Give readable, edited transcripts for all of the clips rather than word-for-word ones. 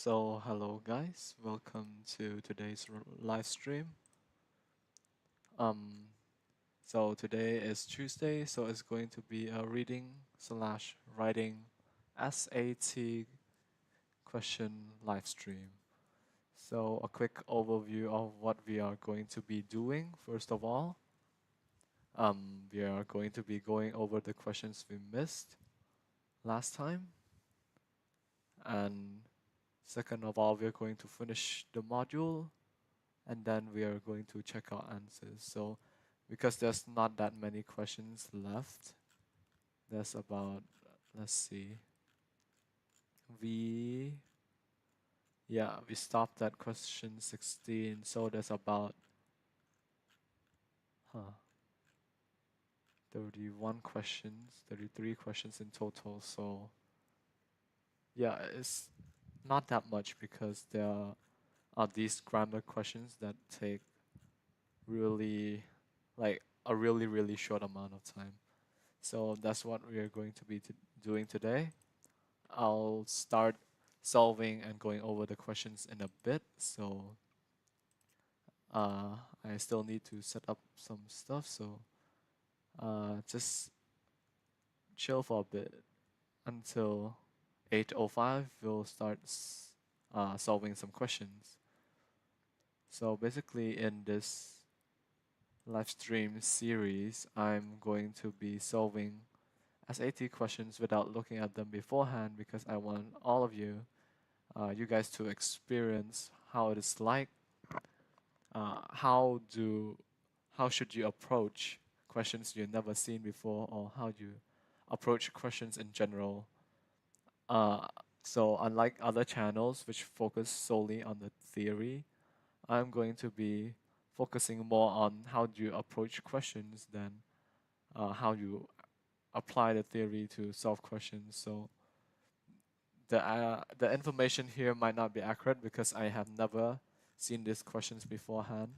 So, hello guys, welcome to today's live stream. Um, so today is Tuesday, so it's going to be a reading slash writing SAT question live stream. So, a quick overview of what we are going to be doing. First of all, we are going to be going over the questions we missed last time, and second of all, we are going to finish the module and then we are going to check our answers. So because there's not that many questions left, there's about, let's see, we, we stopped at question 16, so there's about, huh, 31 questions, 33 questions in total. So yeah, it's not that much because there are these grammar questions that take really, like a really short amount of time. So that's what we are going to be doing today. I'll start solving and going over the questions in a bit. So uh, I still need to set up some stuff. So just chill for a bit until 8:05. We'll start solving some questions. So basically, in this live stream series, I'm going to be solving SAT questions without looking at them beforehand because I want all of you, you guys to experience how it is like. Uh, how do, how should you approach questions you've never seen before, or how do you approach questions in general? Uh, so unlike other channels which focus solely on the theory, I'm going to be focusing more on how do you approach questions than how you apply the theory to solve questions. So the information here might not be accurate because I have never seen these questions beforehand.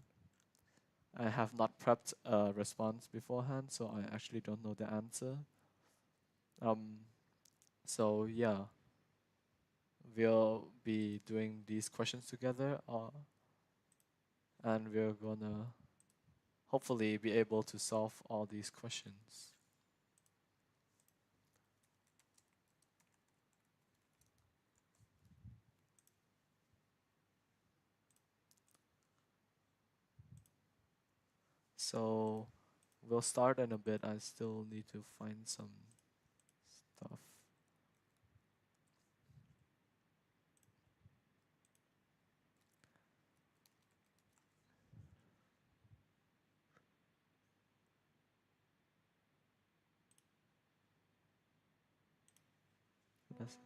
I have not prepped a response beforehand, so I actually don't know the answer. Um, so yeah, we'll be doing these questions together, and we're gonna hopefully be able to solve all these questions. So we'll start in a bit. I still need to find some stuff. Let's-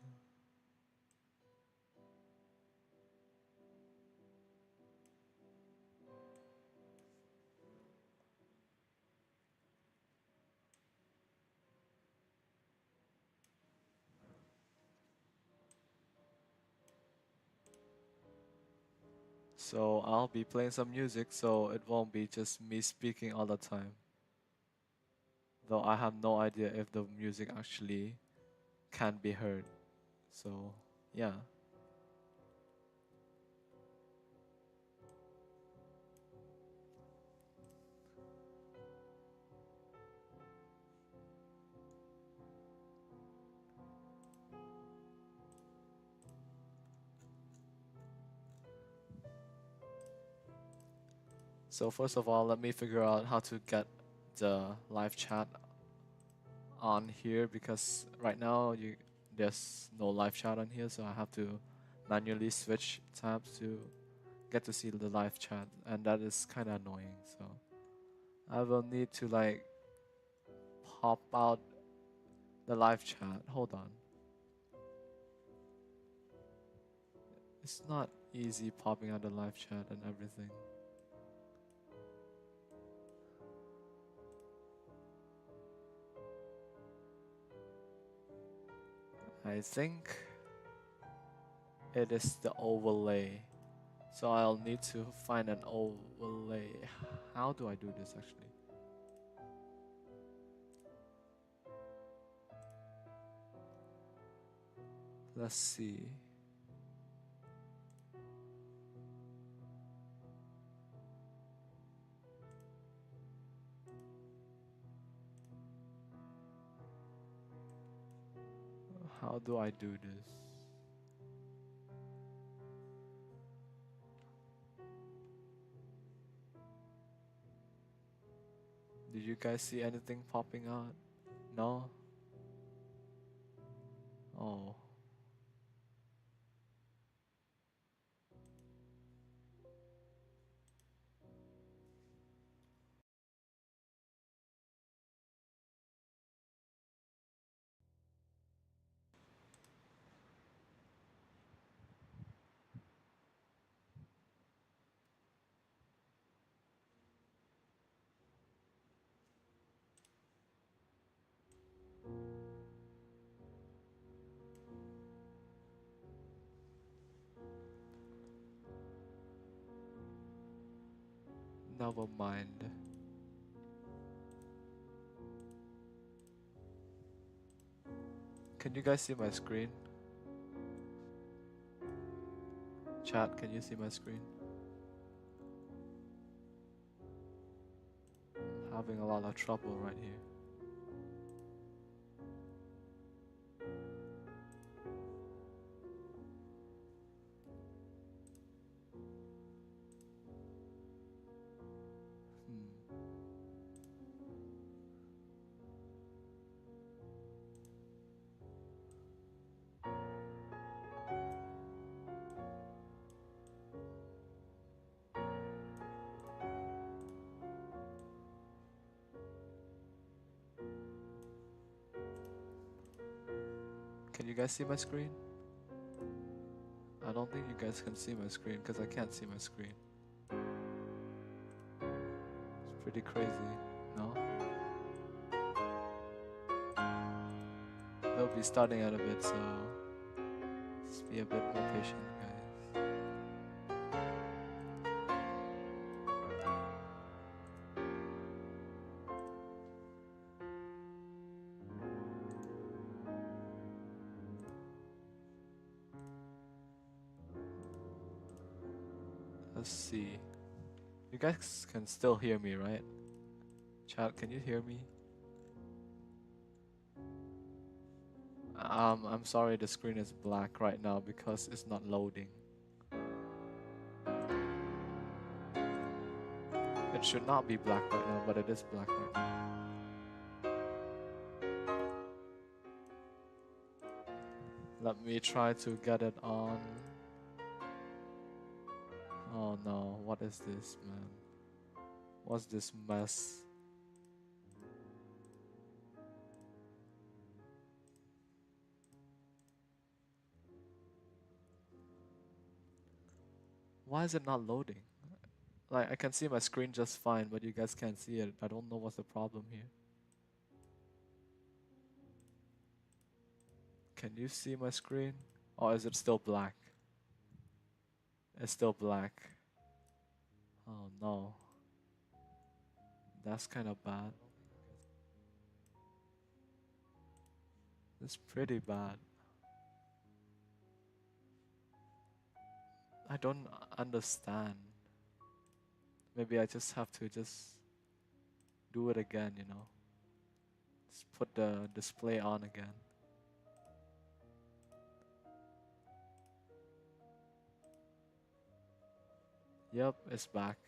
So I'll be playing some music, so it won't be just me speaking all the time. Though I have no idea if the music actually can be heard. So yeah. So first of all, let me figure out how to get the live chat on here because right now there's no live chat on here, so I have to manually switch tabs to get to see the live chat, and that is kind of annoying. So I will need to like pop out the live chat. Hold on. It's not easy popping out the live chat and everything. I think it is the overlay. So I'll need to find an overlay. How do I do this actually? Let's see. How do I do this? Did you guys see anything popping out? No? Oh. Never mind. Can you guys see my screen? Chat, can you see my screen? I'm having a lot of trouble right here. Hmm. Can you guys see my screen? I don't think you guys can see my screen because I can't see my screen. It's pretty crazy, no? We'll be starting out a bit, so just be a bit more patient, guys. Let's see. You guys can still hear me, right? Chat, can you hear me? I'm sorry the screen is black right now because it's not loading. It should not be black right now, but it is black right now. Let me try to get it on. Oh no, what is this, man? What's this mess? Why is it not loading? Like, I can see my screen just fine, but you guys can't see it. I don't know what's the problem here. Can you see my screen? Or is it still black? It's still black. Oh no. That's kind of bad. It's pretty bad. I don't understand. Maybe I just have to just do it again, you know? Just put the display on again. Yep, it's back.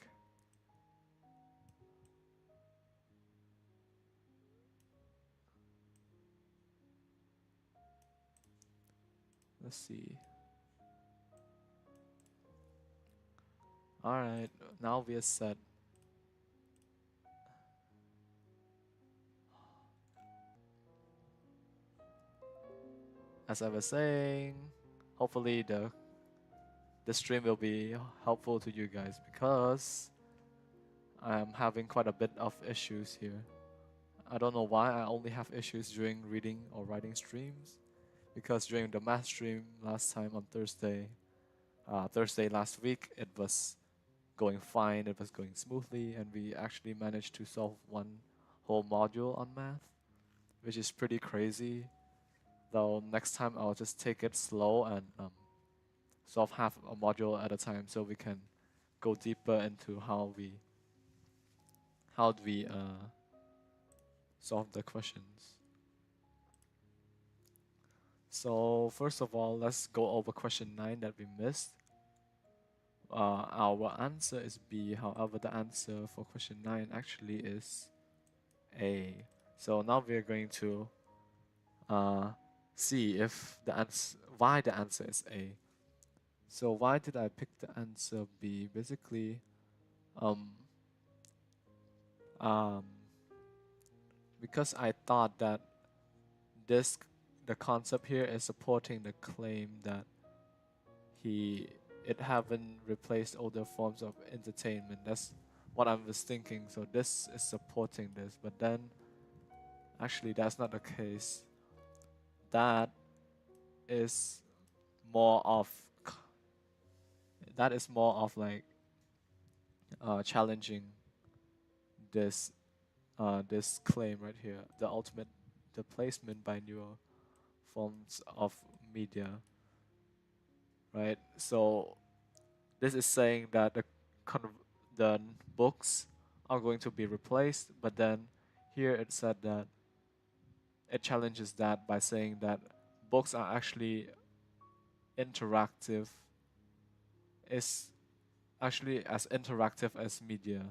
Let's see. Alright, now we are set. As I was saying, hopefully the stream will be helpful to you guys because I'm having quite a bit of issues here. I don't know why I only have issues during reading or writing streams, because during the math stream last time on Thursday last week, it was going fine, it was going smoothly, and we actually managed to solve one whole module on math, which is pretty crazy. Though next time I'll just take it slow and solve half a module at a time so we can go deeper into how do we solve the questions. So first of all, let's go over question 9 that we missed. Our answer is B. However, the answer for question 9 actually is A. So now we're going to uh, see if the answer why the answer is A. So why did I pick the answer B? Basically, um, um, because I thought that this the concept here is supporting the claim that he it haven't replaced older forms of entertainment. That's what I was thinking. So this is supporting this, but then actually that's not the case. That is more of that is more of like challenging this this claim right here. The placement by newer forms of media, right? So this is saying that the books are going to be replaced, but then here it said that it challenges that by saying that books are actually interactive, is actually as interactive as media.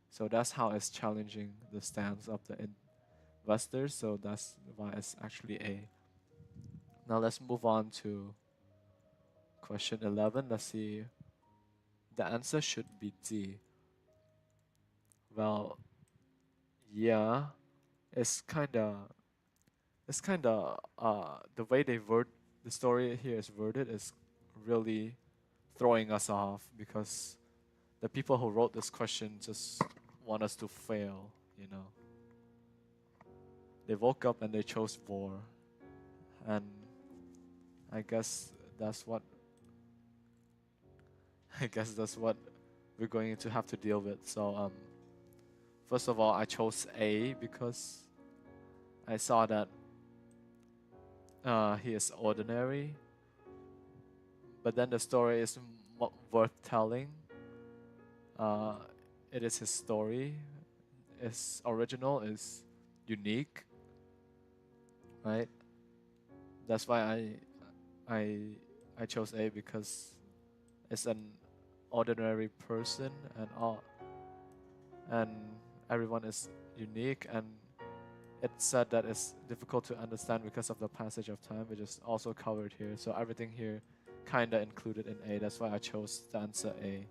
So that's how it's challenging the stance of the investors. So that's why it's actually A. Now let's move on to question 11. Let's see. The answer should be D. Well, yeah, it's kind of the way they word the story here is worded is really throwing us off because the people who wrote this question just want us to fail, you know. They woke up and they chose war, and I guess that's what I guess that's what we're going to have to deal with. So first of all, I chose A because I saw that he is ordinary, but then the story is worth telling. Uh, it is his story. It's original. It's unique, right? That's why I I chose A because it's an ordinary person and everyone is unique, and it's said that it's difficult to understand because of the passage of time, which is also covered here. So everything here kinda included in A. That's why I chose the answer A.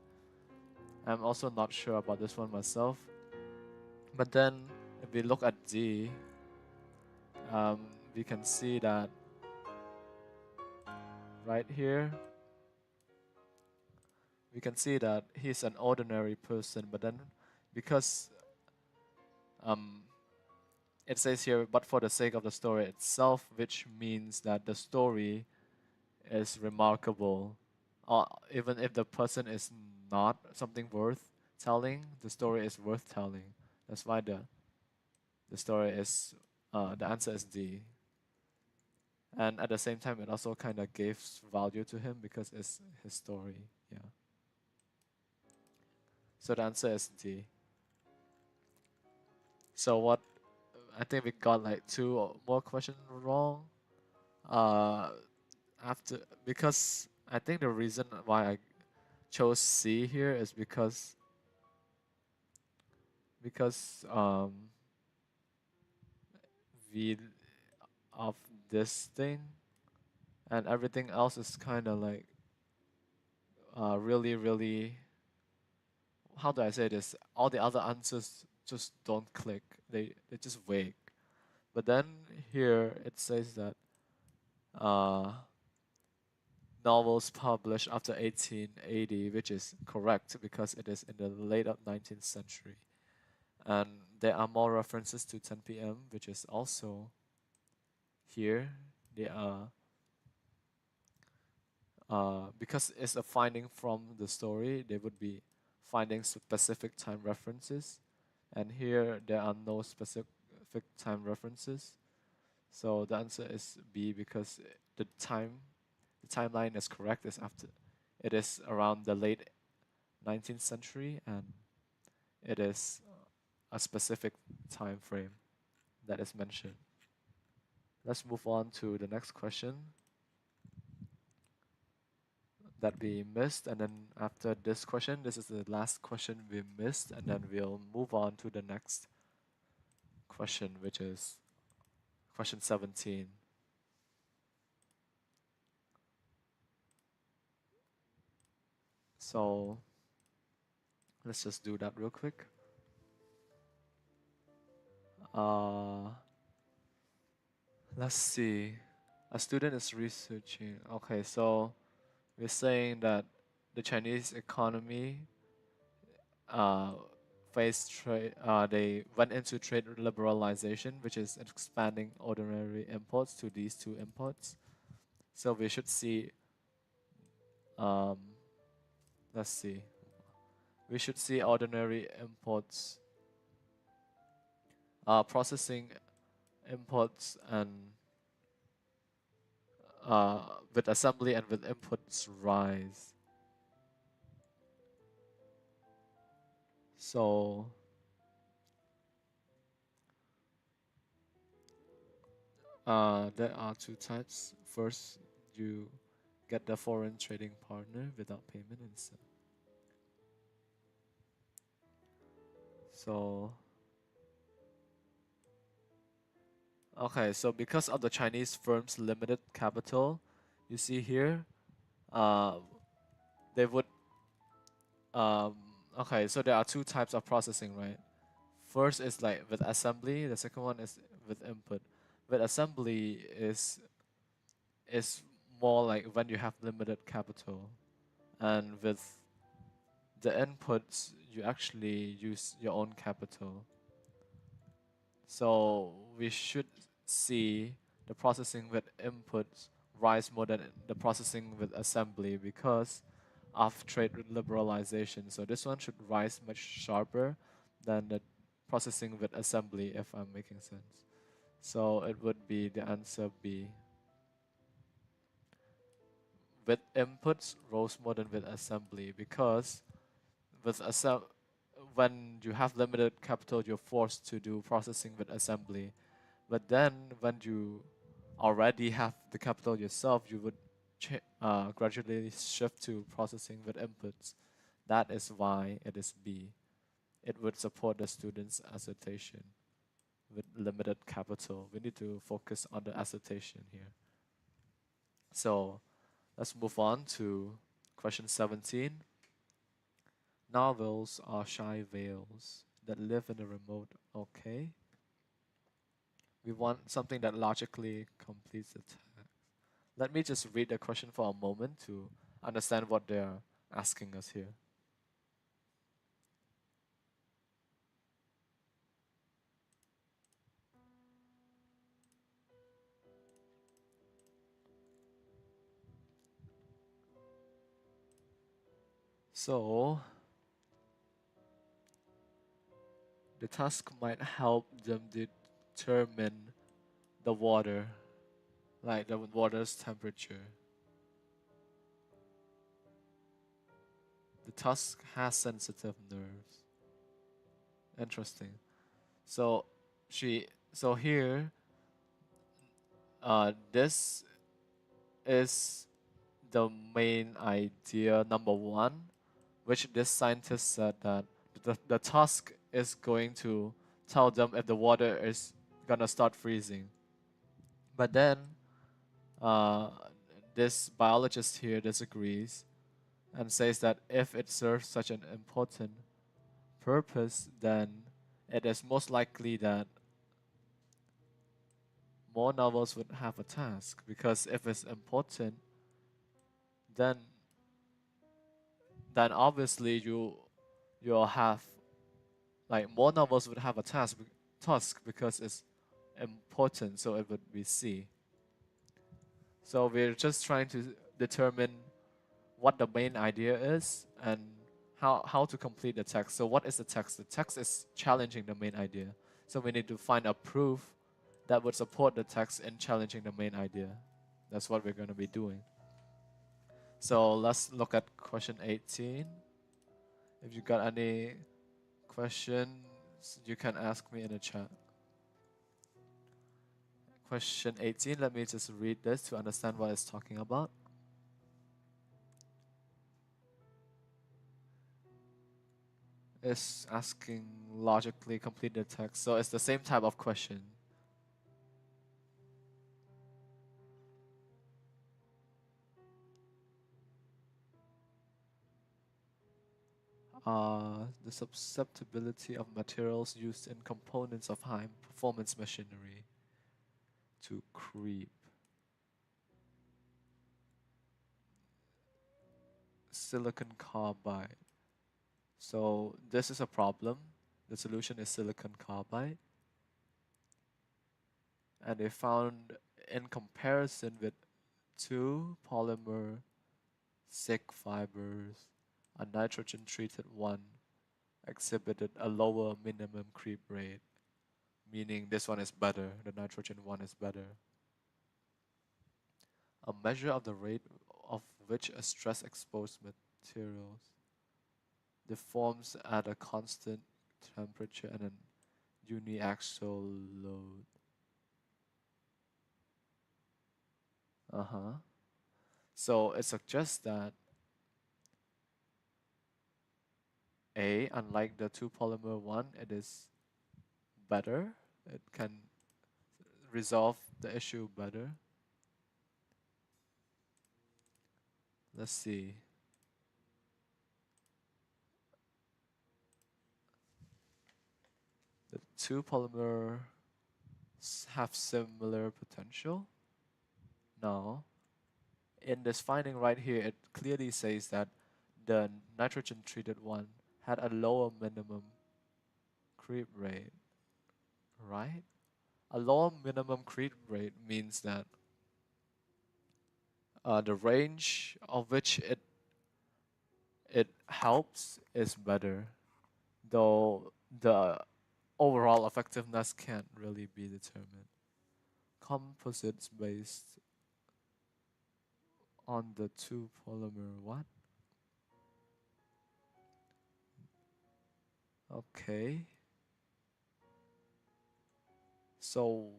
I'm also not sure about this one myself. But then if we look at D, we can see that right here, we can see that he's an ordinary person, but then because um, it says here, but for the sake of the story itself, which means that the story is remarkable. Even if the person is not something worth telling, the story is worth telling. That's why the story is the answer is D. And at the same time, it also kind of gives value to him because it's his story. Yeah. So the answer is D. So what? I think we got like two or more questions wrong. Uh, after because I think the reason why I chose C here is because we of this thing, and everything else is kind of like really, how do I say this? All the other answers just don't click. They just vague. But then here it says that uh, novels published after 1880, which is correct because it is in the late 19th century. And there are more references to 10 p.m., which is also here. They are because it's a finding from the story, they would be finding specific time references. And here there are no specific time references. So the answer is B because the timeline is correct. It is around the late 19th century, and it is a specific time frame that is mentioned. Let's move on to the next question. that we missed, and then after this question, this is the last question we missed, and then we'll move on to the next question, which is question 17. So let's just do that real quick. Uh, let's see. A student is researching. Okay, so we're saying that the Chinese economy uh, faced trade. They went into trade liberalization, which is expanding ordinary imports to these two imports. So we should see. Um, let's see. We should see ordinary imports, processing imports, and uh, with assembly and with inputs rise. So there are two types. First, you get the foreign trading partner without payment and so okay, so because of the Chinese firm's limited capital, you see here, uh, they would um okay, so there are two types of processing, right? First is like with assembly, the second one is with input. With assembly is more like when you have limited capital, and with the inputs you actually use your own capital. So we should see the processing with inputs rise more than the processing with assembly because of trade liberalization. So this one should rise much sharper than the processing with assembly, if I'm making sense. So it would be the answer B. With inputs rose more than with assembly because with when you have limited capital, you're forced to do processing with assembly. But then when you already have the capital yourself, you would gradually shift to processing with inputs. That is why it is B. It would support the student's assertion with limited capital. We need to focus on the assertion here. So let's move on to question 17. Novels are shy whales that live in a remote. Okay. We want something that logically completes the text. Let me just read the question for a moment to understand what they are asking us here. So, the task might help them determine the water, like the water's temperature. The tusk has sensitive nerves. Interesting. So so here, this is the main idea number one, which this scientist said that the tusk is going to tell them if the water is gonna start freezing. But then uh, this biologist here disagrees and says that if it serves such an important purpose, then it is most likely that more novels would have a task, because if it's important, then obviously you'll have like more novels would have a task because it's important, so it would be C. So we're just trying to determine what the main idea is and how to complete the text. So what is the text? The text is challenging the main idea. So we need to find a proof that would support the text in challenging the main idea. That's what we're going to be doing. So let's look at question 18. If you got any questions, you can ask me in the chat. Question 18, let me just read this to understand what it's talking about. is asking logically complete the text. So it's the same type of question. The susceptibility of materials used in components of high performance machinery to creep. Silicon carbide. So this is a problem. The solution is silicon carbide. And they found in comparison with two polymer SiC fibers, a nitrogen treated one exhibited a lower minimum creep rate, meaning this one is better, the nitrogen one is better. A measure of the rate of which a stress exposed materials deforms at a constant temperature and an uniaxial load. Uh-huh. So it suggests that A, unlike the two polymer one, it is better. It can resolve the issue better. Let's see. The two polymers have similar potential? No. In this finding right here, it clearly says that the nitrogen treated one had a lower minimum creep rate, right? A lower minimum creep rate means that the range of which it helps is better, though the overall effectiveness can't really be determined. Composites based on the two polymer what? Okay. So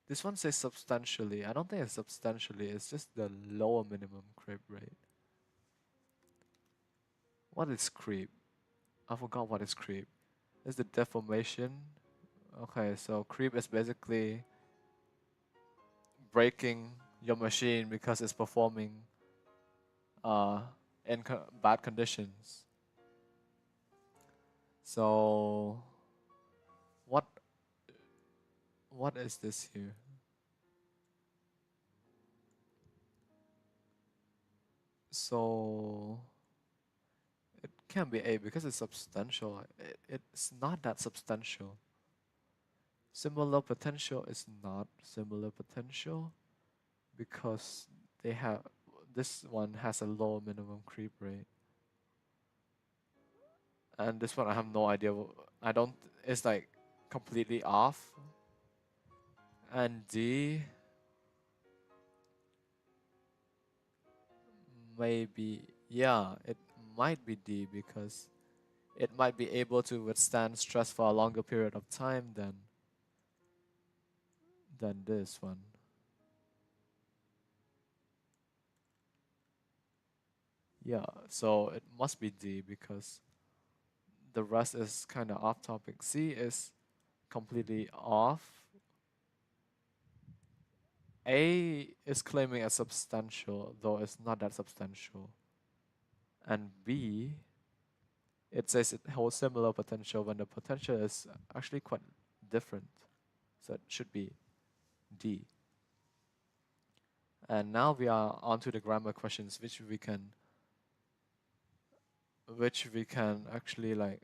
this one says substantially. I don't think it's substantially, it's just the lower minimum creep rate. What is creep? I forgot what is creep. It's the deformation. Okay, so creep is basically breaking your machine because it's performing uh, in bad conditions. So what what is this here? So it can't be A because it's substantial. It's not that substantial. Similar potential is not similar potential because they have this one has a low minimum creep rate. And this one I have no idea. I don't. It's like completely off. And D maybe yeah, it might be D because it might be able to withstand stress for a longer period of time than this one. Yeah, so it must be D because the rest is kind of off topic. C is completely off. A is claiming a substantial, though it's not that substantial. And B, it says it holds similar potential when the potential is actually quite different. So it should be D. And now we are on to the grammar questions, which we can actually like.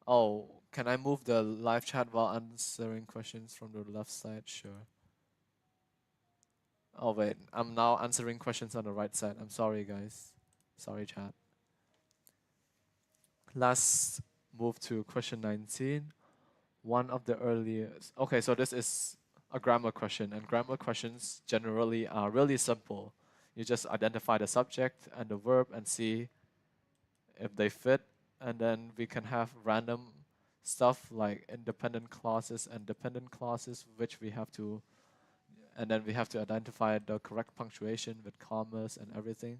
Oh, can I move the live chat while answering questions from the left side? Sure. Oh wait, I'm now answering questions on the right side. I'm sorry, guys. Sorry, chat. Let's move to question 19. One of the earliest. Okay, so this is a grammar question, and grammar questions generally are really simple. You just identify the subject and the verb and see if they fit, and then we can have random stuff like independent clauses and dependent clauses, which we have to, and then we have to identify the correct punctuation with commas and everything.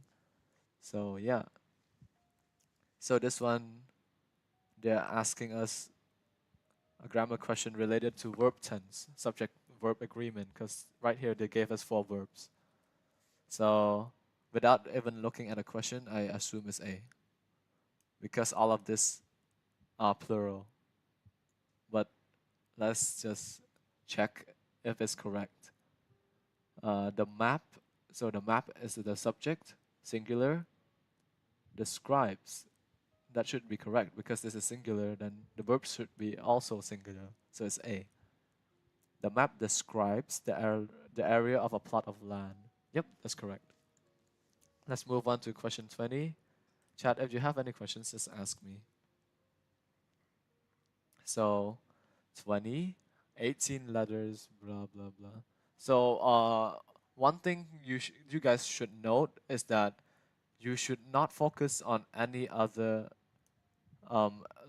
So yeah, So this one, they're asking us a grammar question related to verb tense, subject verb agreement, because right here they gave us 4 verbs. So without even looking at a question, I assume it's A, because all of this are plural. But let's just check if it's correct. The map, so the map is the subject, singular, describes. That should be correct because this is singular, then the verb should be also singular. So it's A. The map describes the area of a plot of land. Yep, that's correct. Let's move on to question 20. Chat, if you have any questions, just ask me. So 20, 18 letters, blah, blah, blah. So one thing you guys should note is that you should not focus on any other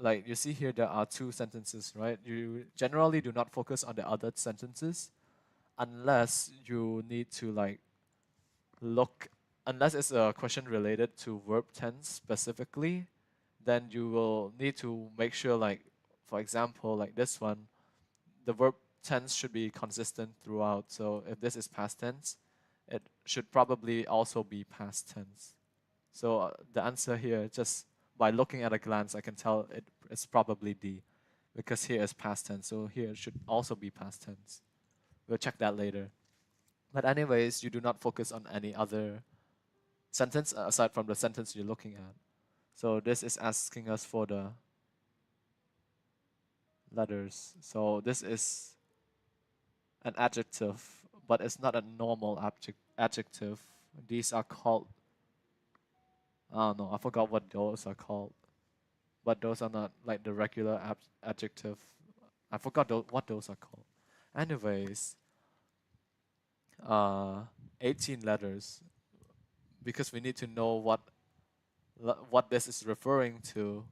like you see here there are 2 sentences, right? You generally do not focus on the other sentences unless you need to like look, unless it's a question related to verb tense specifically, then you will need to make sure, like for example like this one, the verb tense should be consistent throughout. So if this is past tense, it should probably also be past tense. So the answer here, just by looking at a glance, I can tell it's probably D, because here is past tense. So here it should also be past tense. We'll check that later. But anyways, you do not focus on any other sentence aside from the sentence you're looking at. So this is asking us for the letters. So this is an adjective, but it's not a normal adjective. These are called, I don't know, I forgot what those are called. But those are not like the regular adjective. I forgot what those are called. Anyways, uh, 18 letters, because we need to know what this is referring to.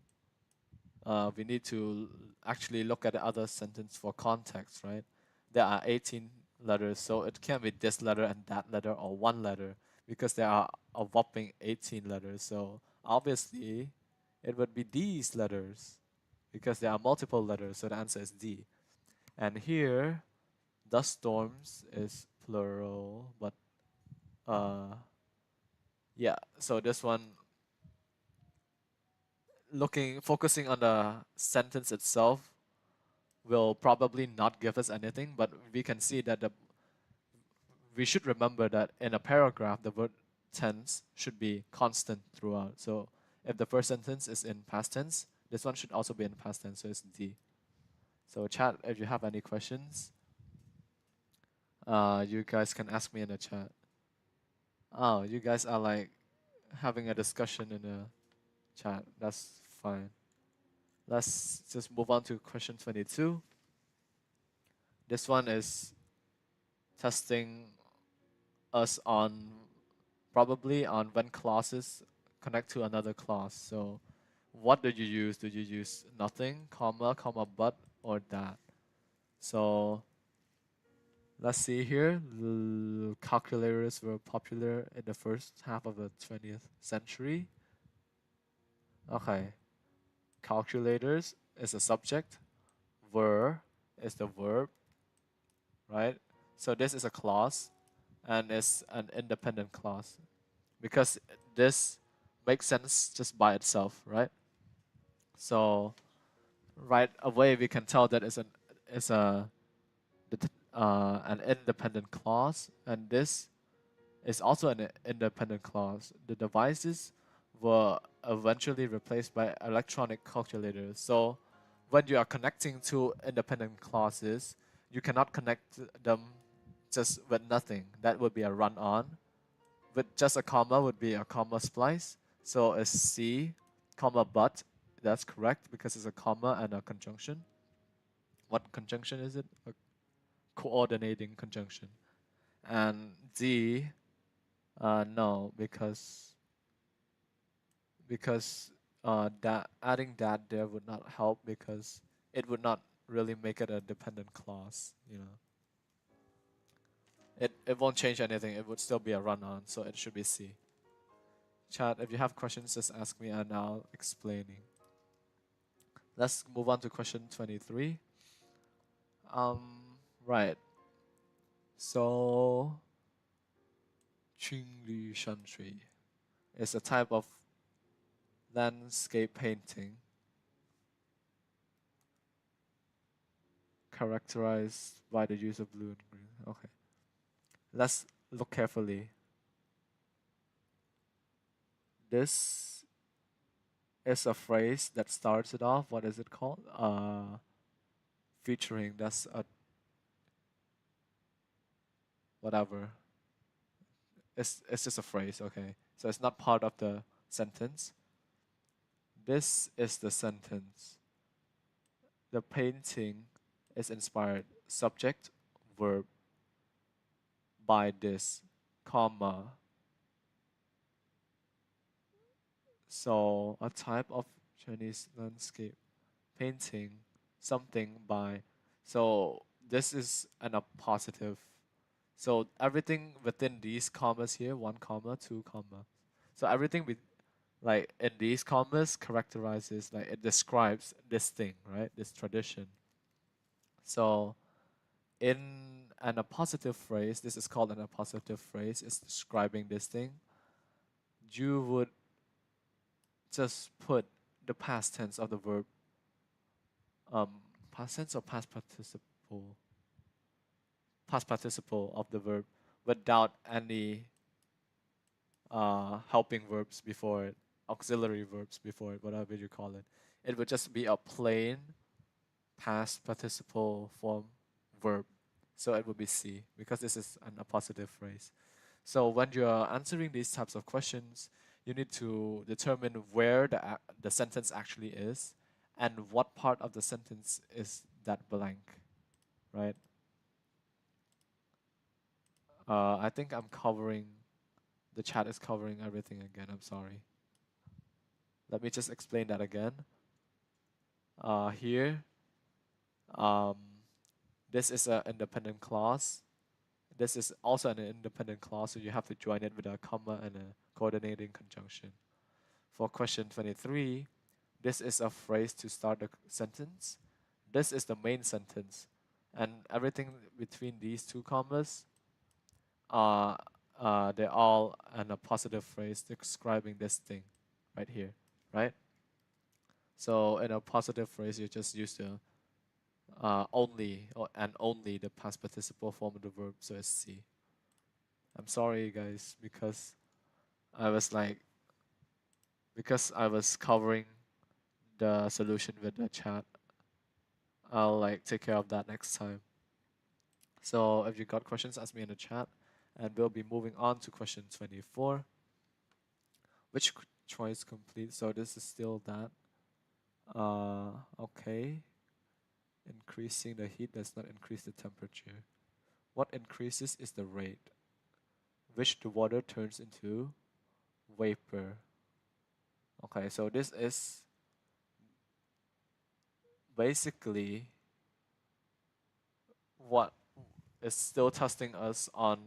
We need to actually look at the other sentence for context, right? There are 18 letters, so it can't be this letter and that letter or one letter, because there are a whopping 18 letters. So obviously, it would be these letters because there are multiple letters. So the answer is D. And here, dust storms is plural, but yeah. So this one, focusing on the sentence itself will probably not give us anything, but we can see that we should remember that in a paragraph, the verb tense should be constant throughout. So if the first sentence is in past tense, this one should also be in past tense, so it's D. So chat, if you have any questions, you guys can ask me in the chat. Oh, you guys are like having a discussion in the chat. That's fine. Let's just move on to question 22. This one is testing us on probably on when clauses connect to another clause. So what do you use? Do you use nothing, comma, comma, but, or that? So let's see here. Calculators were popular in the first half of the 20th century. Okay. Calculators is the subject. Were is the verb, right? So this is a clause and it's an independent clause because this makes sense just by itself, right? So right away we can tell that it's an independent clause, and this is also an independent clause. The devices were eventually replaced by electronic calculators. So when you are connecting two independent clauses, you cannot connect them just with nothing. That would be a run-on. With just a comma would be a comma splice. So a C, comma, but. That's correct because it's a comma and a conjunction. What conjunction is it? A coordinating conjunction. And D, no, because that adding that there would not help because it would not really make it a dependent clause, you know. It won't change anything. It would still be a run-on, so it should be C. Chat, if you have questions, just ask me and I'll explaining. Let's move on to question 23. Right. So, Qingli Shantrui is a type of landscape painting characterized by the use of blue and green. Okay. Let's look carefully. This is a phrase that starts it off. What is it called? Featuring. That's a whatever. It's just a phrase. Okay. So it's not part of the sentence. This is the sentence. The painting is inspired. Subject, verb, by this, comma. So a type of Chinese landscape painting, something by. So this is an appositive. So everything within these commas here, one comma, two comma. So everything with like in these commas characterizes, like it describes this thing, right? This tradition. So in an appositive phrase, this is called an appositive phrase, it's describing this thing. You would just put the past tense of the verb, past tense or past participle of the verb without any helping verbs before it, auxiliary verbs before it, whatever you call it. It would just be a plain past participle form verb. So it would be C because this is an appositive phrase. So when you are answering these types of questions, you need to determine where the sentence actually is and what part of the sentence is that blank, right? I think I'm covering, the chat is covering everything again. I'm sorry. Let me just explain that again. Here, um, this is an independent clause. This is also an independent clause, so you have to join it with a comma and a coordinating conjunction. For question 23, this is a phrase to start a sentence. This is the main sentence. And everything between these two commas, are they're all an appositive phrase describing this thing right here, right? So in a positive phrase, you just use the only and only the past participle form of the verb, so it's C. I'm sorry, guys, because I was like, because I was covering the solution with the chat. I'll like take care of that next time. So if you got questions, ask me in the chat, and we'll be moving on to question 24. Which choice complete? So this is still that. Okay. Increasing the heat does not increase the temperature. What increases is the rate, which the water turns into vapor. Okay, so this is basically what is still testing us on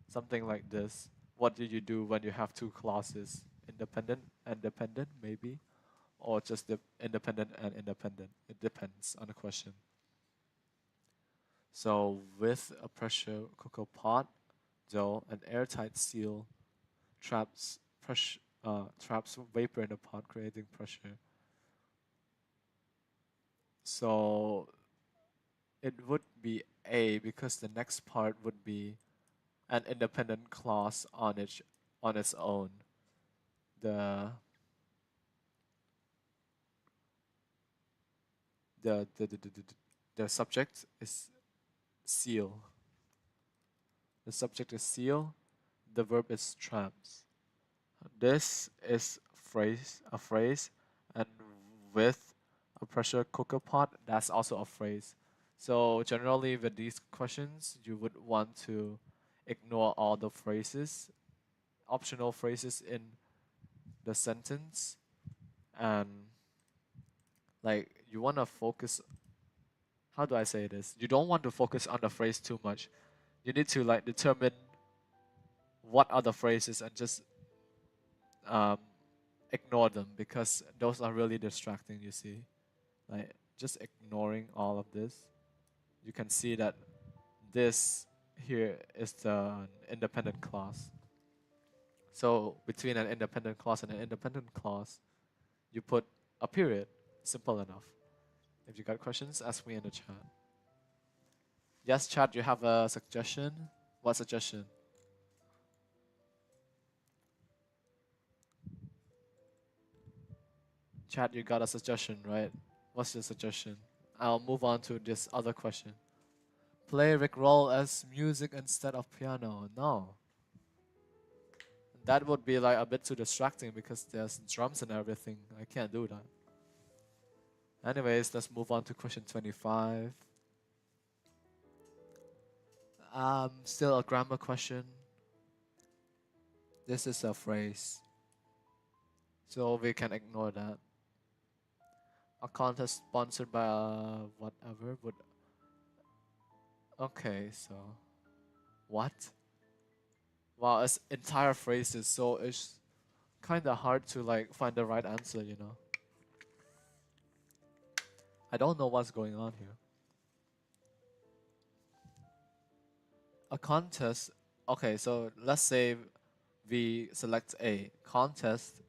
something like this. What do you do when you have two clauses? Independent and dependent, maybe? Or just the independent and independent? It depends on the question. So with a pressure cooker pot, though, an airtight seal traps pressure, traps vapor in the pot, creating pressure. So it would be A because the next part would be an independent clause on its own. The the the the, the, the, the subject is seal. The subject is seal. The verb is traps. This is a phrase, and with a pressure cooker pot, that's also a phrase. So generally with these questions, you would want to ignore all the phrases, optional phrases in the sentence, and like you want to focus, how do I say this? You don't want to focus on the phrase too much. You need to like determine what are the phrases and just um, ignore them because those are really distracting, you see. Like, just ignoring all of this, you can see that this here is the independent clause. So between an independent clause and an independent clause, you put a period. Simple enough. If you got questions, ask me in the chat. Yes, chat, you have a suggestion? What suggestion? Chat, you got a suggestion, right? What's your suggestion? I'll move on to this other question. Play Rick Roll as music instead of piano. No. That would be like a bit too distracting because there's drums and everything. I can't do that. Anyways, let's move on to question 25. Still a grammar question. This is a phrase, so we can ignore that. A contest sponsored by whatever would. Okay, so what? Wow, this entire phrase is so it's kind of hard to like find the right answer, you know. I don't know what's going on here. A contest. Okay, so let's say we select A contest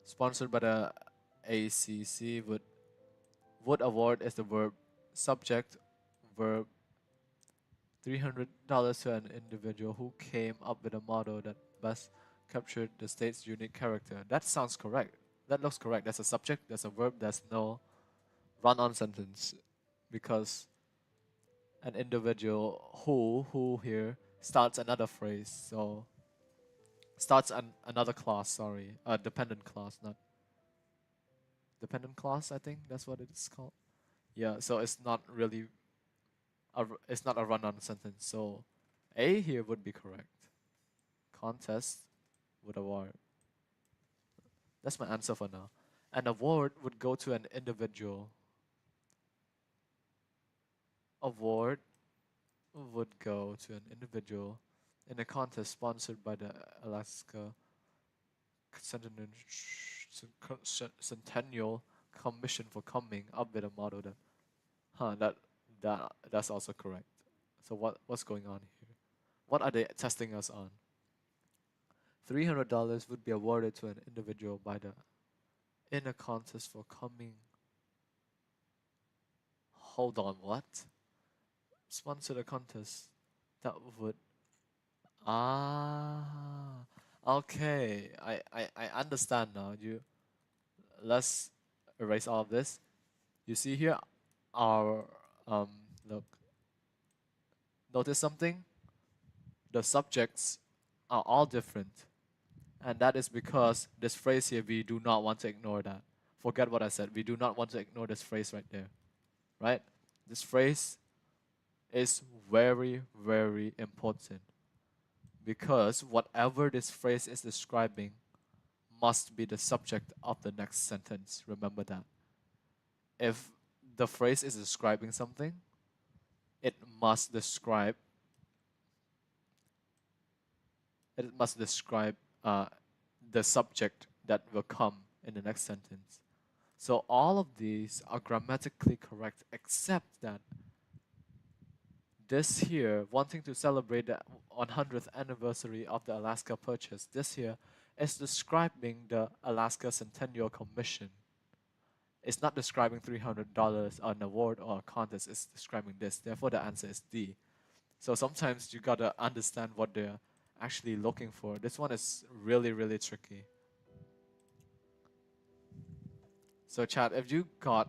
sponsored by the ACC would award is the verb subject verb $300 to an individual who came up with a model that best captured the state's unique character. That sounds correct. That looks correct. There's a subject, there's a verb, there's no run-on sentence because an individual who here starts another phrase. So starts another clause, sorry. A dependent clause, not dependent clause, I think that's what it's called. Yeah, so it's not really it's not a run-on sentence. So A here would be correct. Contest would award. That's my answer for now. An award would go to an individual. Award would go to an individual in a contest sponsored by the Alaska Centennial Commission for coming up with a model that, that's also correct. So what's going on here? What are they testing us on? $300 would be awarded to an individual by the in a contest for coming. Hold on, what? Sponsor the contest that would okay. I understand now. Let's erase all of this. You see here our look. Notice something? The subjects are all different. And that is because this phrase here, we do not want to ignore that. Forget what I said. We do not want to ignore this phrase right there. Right? This phrase is very, very important. Because whatever this phrase is describing must be the subject of the next sentence. Remember that. If the phrase is describing something, it must describe the subject that will come in the next sentence. So all of these are grammatically correct except that this here, wanting to celebrate the 100th anniversary of the Alaska Purchase, this here is describing the Alaska Centennial Commission. It's not describing $300 an award or a contest, it's describing this. Therefore, the answer is D. So sometimes you gotta understand what they're actually looking for. This one is really, really tricky. So chat, if you got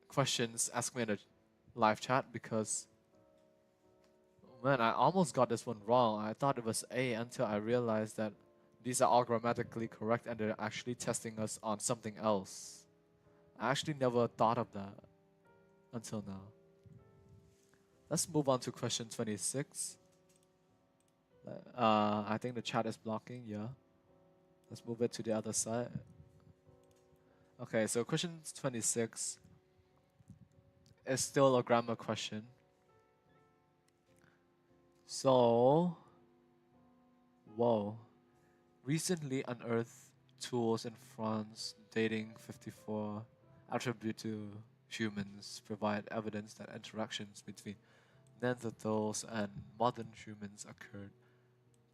questions, ask me in the live chat because man, I almost got this one wrong. I thought it was A until I realized that these are all grammatically correct and they're actually testing us on something else. I actually never thought of that until now. Let's move on to question 26. I think the chat is blocking, yeah. Let's move it to the other side. Okay, so question 26 is still a grammar question. So, whoa. recently unearthed tools in France dating 54 attribute to humans provide evidence that interactions between Neanderthals and modern humans occurred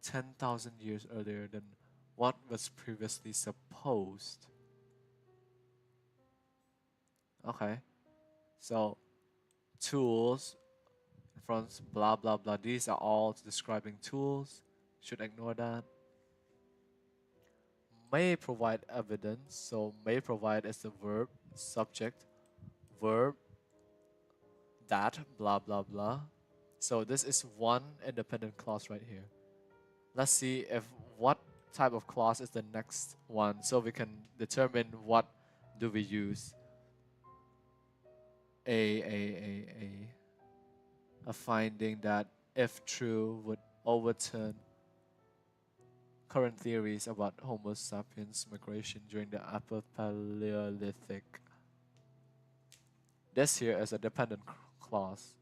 10,000 years earlier than what was previously supposed. Okay, so tools in France, blah blah blah. These are all describing tools. Should ignore that. May provide evidence. So may provide is the verb, subject, verb, that, blah blah blah. So this is one independent clause right here. Let's see if what type of clause is the next one so we can determine what do we use. A finding that if true would overturn current theories about Homo sapiens migration during the Upper Paleolithic. This here is a dependent clause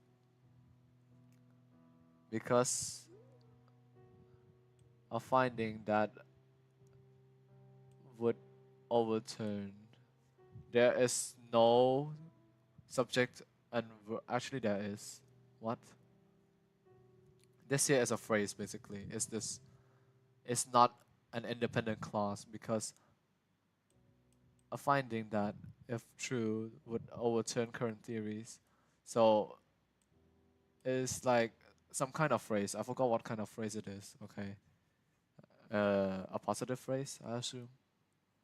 because a finding that would overturn. There is no subject and actually there is. What? This here is a phrase basically. It's not an independent clause because a finding that, if true, would overturn current theories. So it's like some kind of phrase. I forgot what kind of phrase it is. Okay. A positive phrase, I assume.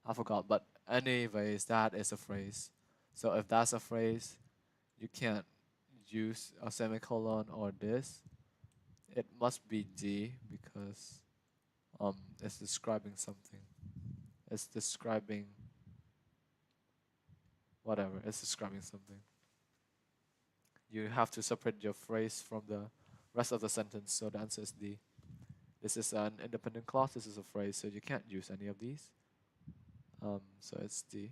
I forgot. But anyways, that is a phrase. So if that's a phrase, you can't use a semicolon or this. It must be D because it's describing something. It's describing whatever. It's describing something. You have to separate your phrase from the rest of the sentence. So the answer is D. This is an independent clause. This is a phrase, so you can't use any of these. So it's D.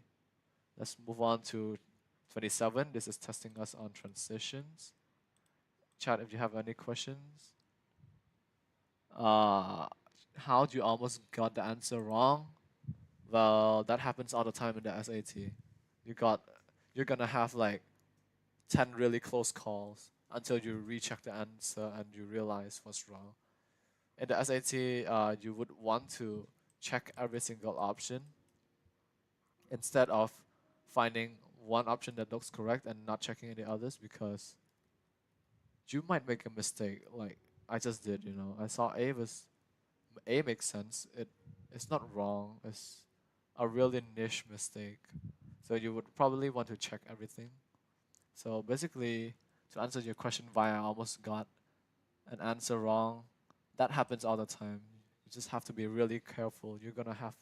Let's move on to 27. This is testing us on transitions. Chat, if you have any questions. How do you almost got the answer wrong? Well, that happens all the time in the SAT. You're gonna have like 10 really close calls until you recheck the answer and you realize what's wrong. In the SAT, you would want to check every single option instead of finding one option that looks correct and not checking any others because you might make a mistake like I just did, you know. I saw A makes sense. It's not wrong. It's a really niche mistake. So you would probably want to check everything. So basically, to answer your question why I almost got an answer wrong, that happens all the time. You just have to be really careful. You're gonna have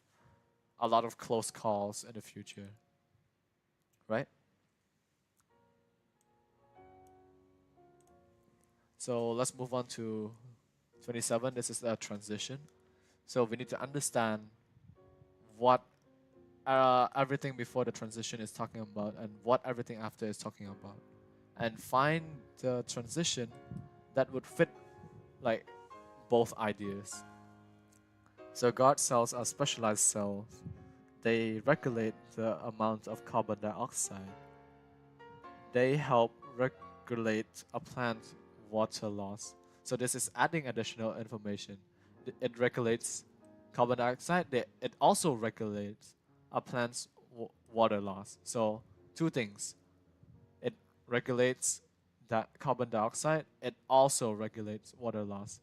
a lot of close calls in the future, right? So let's move on to 27. This is a transition. So we need to understand what everything before the transition is talking about and what everything after is talking about. And find the transition that would fit like both ideas. So guard cells are specialized cells. They regulate the amount of carbon dioxide. They help regulate a plant's water loss. So this is adding additional information. It regulates carbon dioxide. It also regulates a plant's water loss. So two things. It regulates that carbon dioxide. It also regulates water loss.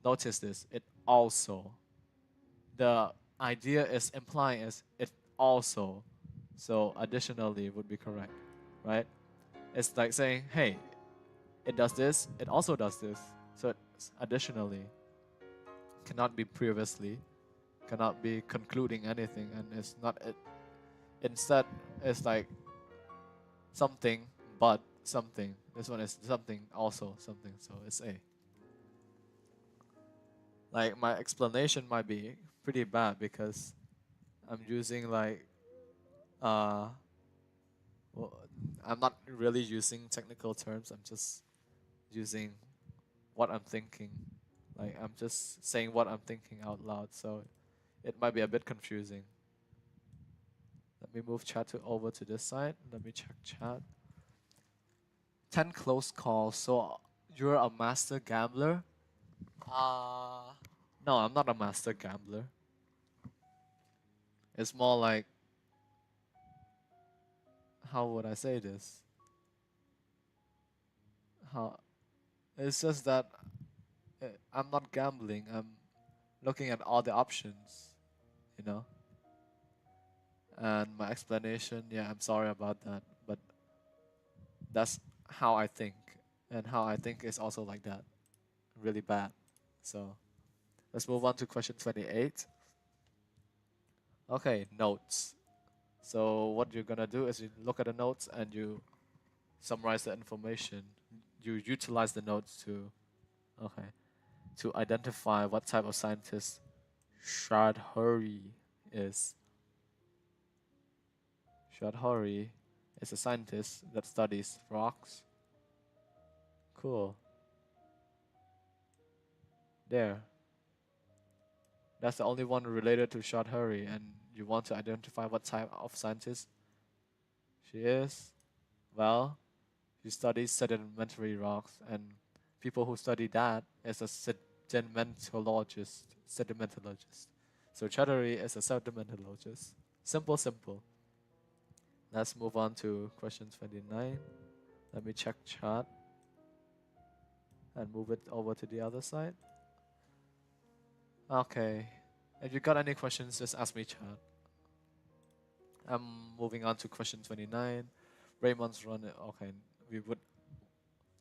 Notice this. It also. The idea is implying is it also. So additionally would be correct, right? It's like saying, hey, it does this, it also does this. So it's additionally cannot be previously, cannot be concluding anything, and it's not it. Instead, it's like something but something. This one is something also something. So it's A. Like my explanation might be pretty bad because I'm using like uh well, I'm not really using technical terms. I'm just using what I'm thinking. Like I'm just saying what I'm thinking out loud. So it might be a bit confusing. Let me move chat over to this side. Let me check chat. 10 close calls. So you're a master gambler? No, I'm not a master gambler. It's more like, how would I say this? How it's just that I'm not gambling. I'm looking at all the options, you know. And my explanation, yeah, I'm sorry about that, but that's how I think, and how I think is also like that, really bad. So let's move on to question 28. Okay, notes. So what you're gonna do is you look at the notes and you summarize the information. You utilize the notes to, okay, to identify what type of scientist Shadhuri is. Shadhuri is a scientist that studies rocks. Cool. There. That's the only one related to Shadhuri, and you want to identify what type of scientist she is? Well, she studies sedimentary rocks, and people who study that is a sedimentologist. Sedimentologist. So Shadhuri is a sedimentologist. Simple, simple. Let's move on to question 29. Let me check chat and move it over to the other side. Okay. If you got any questions, just ask me chat. I'm moving on to question 29. Raymond's run. Okay. We would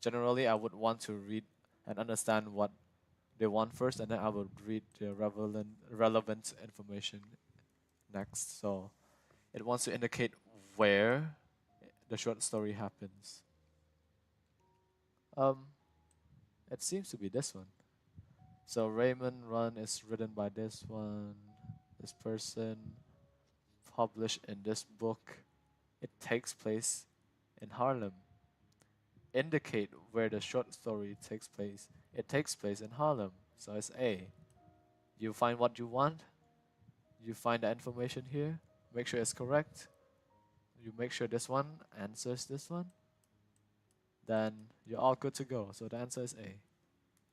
generally I would want to read and understand what they want first, and then I would read the relevant information next. So it wants to indicate where the short story happens. It seems to be this one. So Raymond Run is written by this one, this person, published in this book. It takes place in Harlem. Indicate where the short story takes place. It takes place in Harlem. So it's A. You find what you want. You find the information here. Make sure it's correct. You make sure this one answers this one. Then you're all good to go. So the answer is A.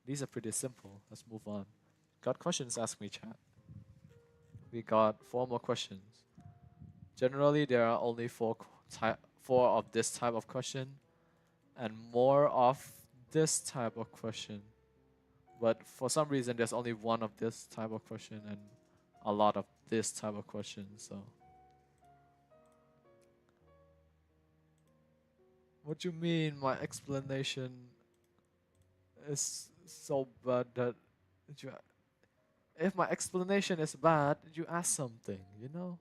These are pretty simple. Let's move on. Got questions? Ask me, chat. We got 4 more questions. Generally, there are only four of this type of question, and more of this type of question. But for some reason, there's only one of this type of question and a lot of this type of question. So, what do you mean? My explanation is so bad that you. If my explanation is bad, you ask something. You know.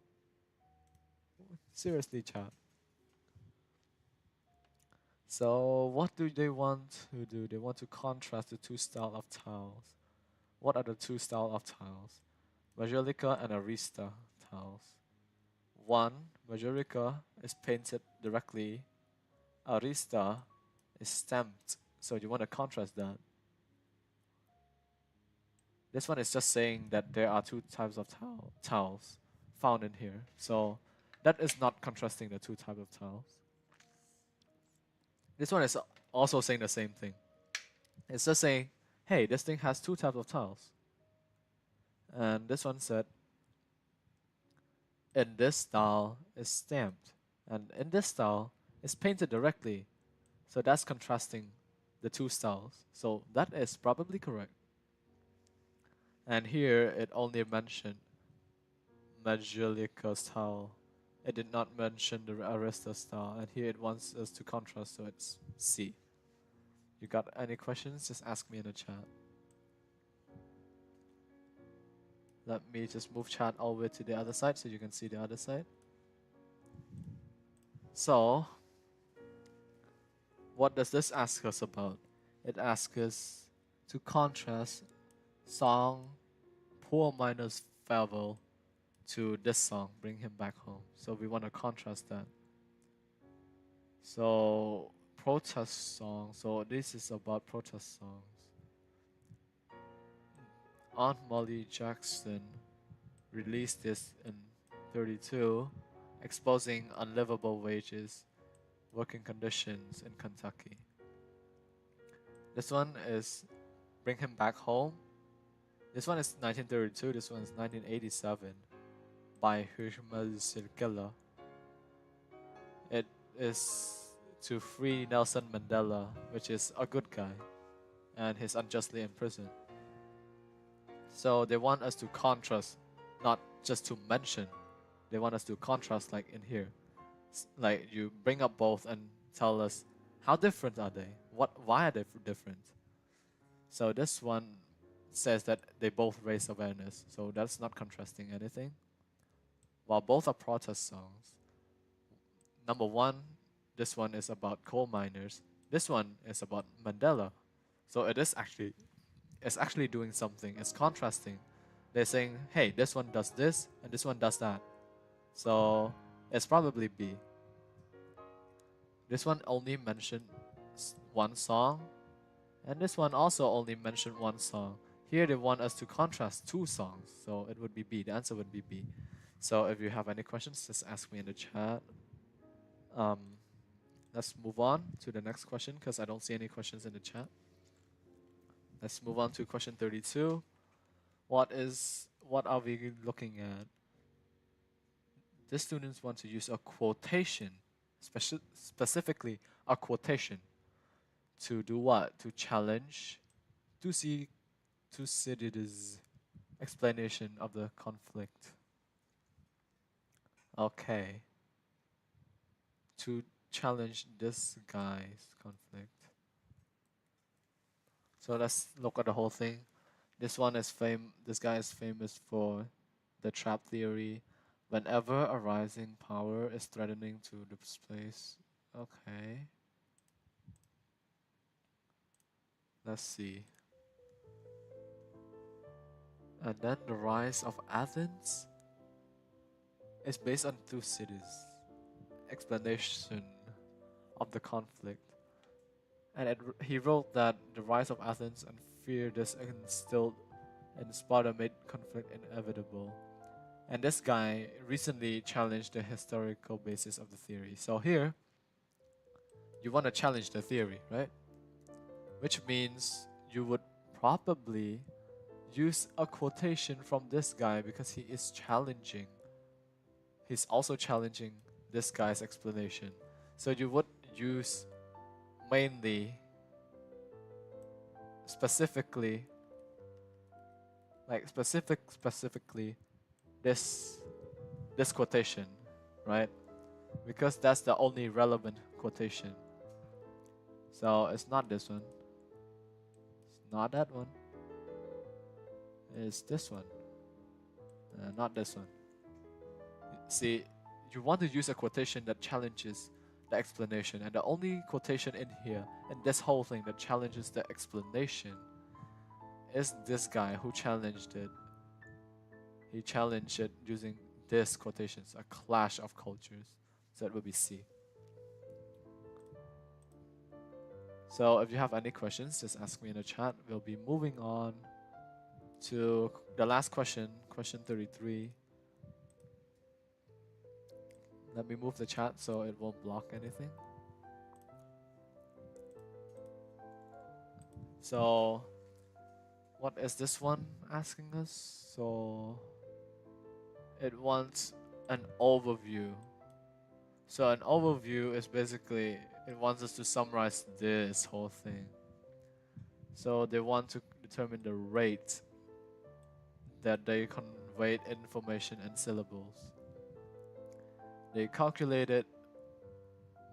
Seriously, chat. So what do they want to do? They want to contrast the two styles of tiles. What are the two styles of tiles? Majolica and Arista tiles. One, Majolica is painted directly. Arista is stamped. So you want to contrast that. This one is just saying that there are two types of tiles found in here. So that is not contrasting the two types of tiles. This one is also saying the same thing. It's just saying, hey, this thing has two types of tiles. And this one said, in this style is stamped. And in this style is painted directly. So that's contrasting the two styles. So that is probably correct. And here it only mentioned Majolica style. It did not mention the Arista style. And here it wants us to contrast, so it's C. You got any questions? Just ask me in the chat. Let me just move chat all the way to the other side so you can see the other side. So, what does this ask us about? It asks us to contrast song Poor Miner's Farewell to this song, Bring Him Back Home. So we want to contrast that. So, protest song. So this is about protest songs. Aunt Molly Jackson released this in 32, exposing unlivable wages, working conditions in Kentucky. This one is Bring Him Back Home. This one is 1932, this one is 1987 by Hürrem Sirkela. It is to free Nelson Mandela, which is a good guy, and he's unjustly imprisoned. So they want us to contrast, not just to mention. They want us to contrast, like in here. Like you bring up both and tell us how different are they? Why are they different? So this one says that they both raise awareness. So that's not contrasting anything. While both are protest songs. Number one, this one is about coal miners. This one is about Mandela. So it's actually doing something. It's contrasting. They're saying, hey, this one does this and this one does that. So it's probably B. This one only mentioned one song, and this one also only mentioned one song. Here they want us to contrast two songs, so it would be B. The answer would be B. So if you have any questions, just ask me in the chat. Let's move on to the next question because I don't see any questions in the chat. Let's move on to question 32. What are we looking at? The students want to use a quotation, specifically a quotation, to do what? To challenge Thucydides' explanation of the conflict. Okay. To challenge this guy's conflict. So let's look at the whole thing. This guy is famous for the trap theory. Whenever a rising power is threatening to displace. Okay. Let's see. And then the rise of Athens is based on Thucydides' explanation of the conflict. And he wrote that the rise of Athens and fear this instilled in Sparta made conflict inevitable. And this guy recently challenged the historical basis of the theory. So here, you want to challenge the theory, right? Which means you would probably use a quotation from this guy because he is challenging. He's also challenging this guy's explanation. So you would use mainly, specifically this quotation, right? Because that's the only relevant quotation. So it's not this one. It's not that one. It's this one. Not this one. See, you want to use a quotation that challenges the explanation, and the only quotation in here, in this whole thing that challenges the explanation, is this guy who challenged it. He challenged it using this quotations, a clash of cultures. So it will be C. So if you have any questions, just ask me in the chat. We'll be moving on to the last question, question 33. Let me move the chat so it won't block anything. So what is this one asking us? So it wants an overview. So an overview is basically, it wants us to summarize this whole thing. So they want to determine the rate that they conveyed information in syllables. They calculate it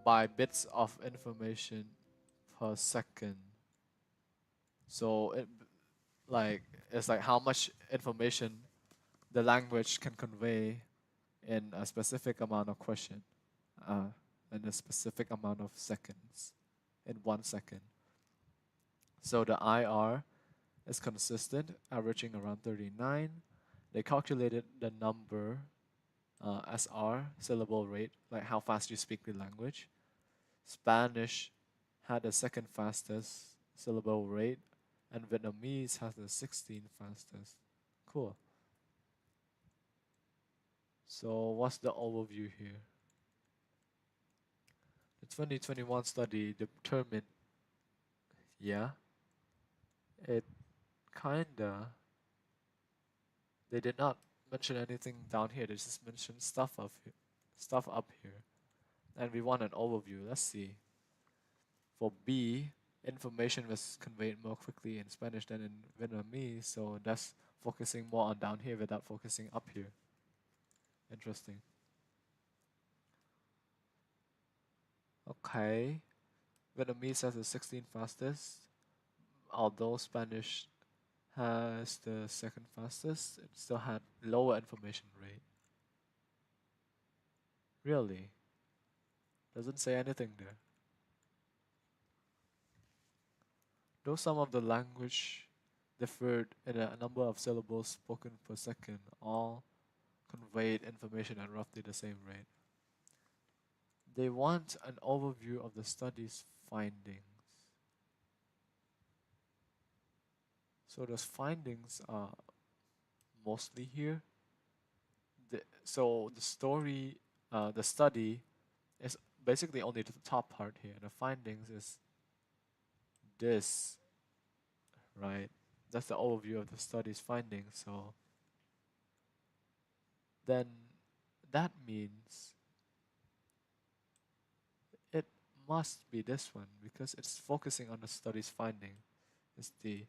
by bits of information per second. So it's like how much information the language can convey in a specific amount of question, in a specific amount of seconds, in 1 second. So the IR is consistent, averaging around 39. They calculated the number, SR, syllable rate, like how fast you speak the language. Spanish had the second fastest syllable rate, and Vietnamese has the 16th fastest. Cool. So what's the overview here? The 2021 study determined, yeah, it kinda, they did not mention anything down here, they just mentioned stuff up here. And we want an overview, let's see. For B, information was conveyed more quickly in Spanish than in Vietnamese, so that's focusing more on down here without focusing up here. Interesting. Okay. Vietnamese has the 16th fastest, although Spanish has the second fastest, it still had lower information rate. Really? Doesn't say anything there. Though some of the language differed in a number of syllables spoken per second, all conveyed information at roughly the same rate. They want an overview of the study's findings. So those findings are mostly here. So the story, the study is basically only the top part here. The findings is this, right? That's the overview of the study's findings. So then that means it must be this one because it's focusing on the study's finding. It's the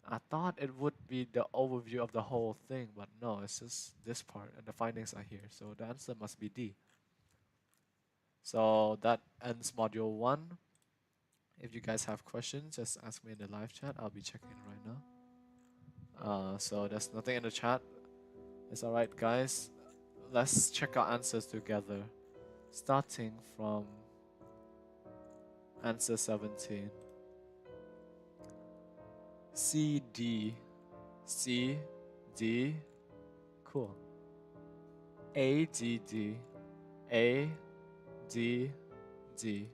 I thought it would be the overview of the whole thing, but no, it's just this part and the findings are here. So the answer must be D. So that ends module 1. If you guys have questions, just ask me in the live chat. I'll be checking it right now. So there's nothing in the chat. It's alright, guys. Let's check our answers together. Starting from answer 17. C, D. C, D. Cool. A, D, D. A, D, D.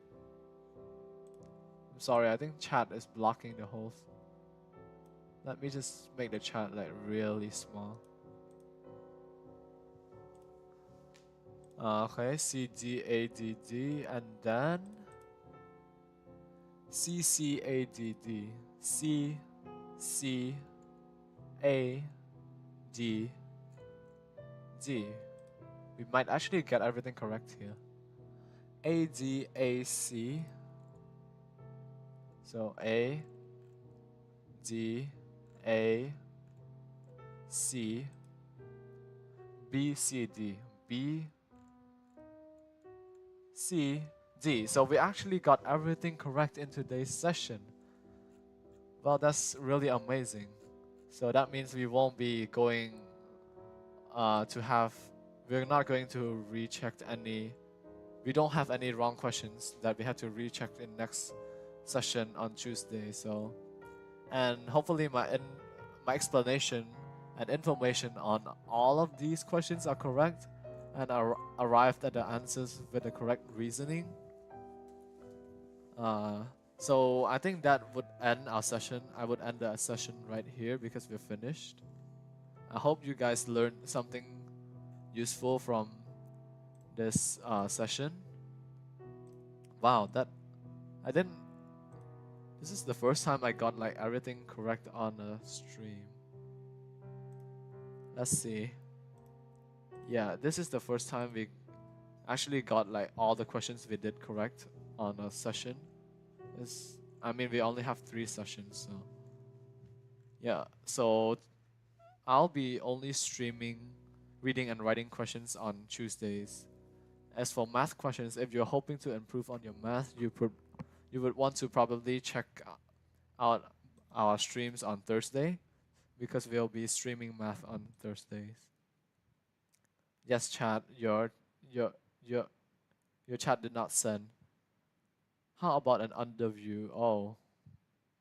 I'm sorry, I think chat is blocking the whole. Let me just make the chat like really small. Okay, C, D, A, D, D, and then C, C, A, D, D. C, C, A, D, D. We might actually get everything correct here. A, D, A, C. So A, D, A, C, B, C, D. B, C, D. So we actually got everything correct in today's session. Well, that's really amazing. So that means we won't be going we're not going to recheck we don't have any wrong questions that we have to recheck in next session on Tuesday. So, and hopefully my explanation and information on all of these questions are correct and arrived at the answers with the correct reasoning. So I think that would end our session. I would end the session right here because we're finished. I hope you guys learned something useful from this session. Wow, this is the first time I got like everything correct on a stream. Let's see. Yeah, this is the first time we actually got like all the questions we did correct on a session. I mean, we only have 3 sessions, so yeah. So I'll be only streaming reading and writing questions on Tuesdays. As for math questions, if you're hoping to improve on your math, you would want to probably check out our streams on Thursday because we'll be streaming math on Thursdays. Yes, chat, your chat did not send. How about an underview? Oh,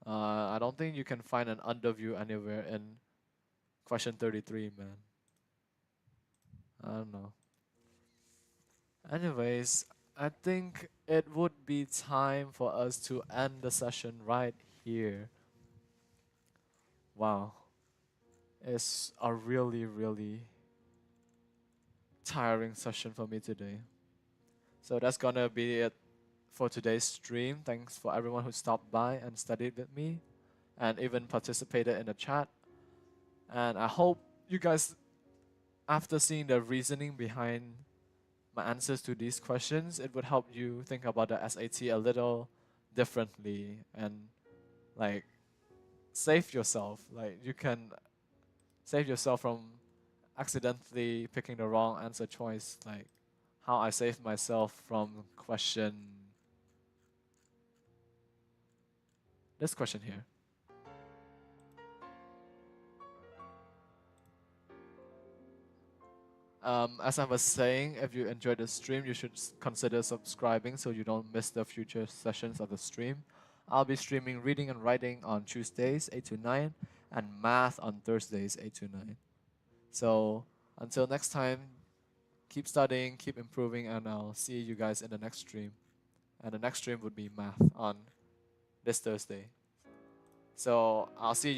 I don't think you can find an underview anywhere in question 33, man. I don't know. Anyways, I think it would be time for us to end the session right here. Wow. It's a really, really tiring session for me today. So that's gonna be it for today's stream. Thanks for everyone who stopped by and studied with me and even participated in the chat. And I hope you guys, after seeing the reasoning behind my answers to these questions, it would help you think about the SAT a little differently and like save yourself. Like you can save yourself from accidentally picking the wrong answer choice. Like how I saved myself from this question here. As I was saying, if you enjoyed the stream, you should consider subscribing so you don't miss the future sessions of the stream. I'll be streaming reading and writing on Tuesdays, 8 to 9, and math on Thursdays, 8 to 9. So until next time, keep studying, keep improving, and I'll see you guys in the next stream. And the next stream would be math on this Thursday. So I'll see you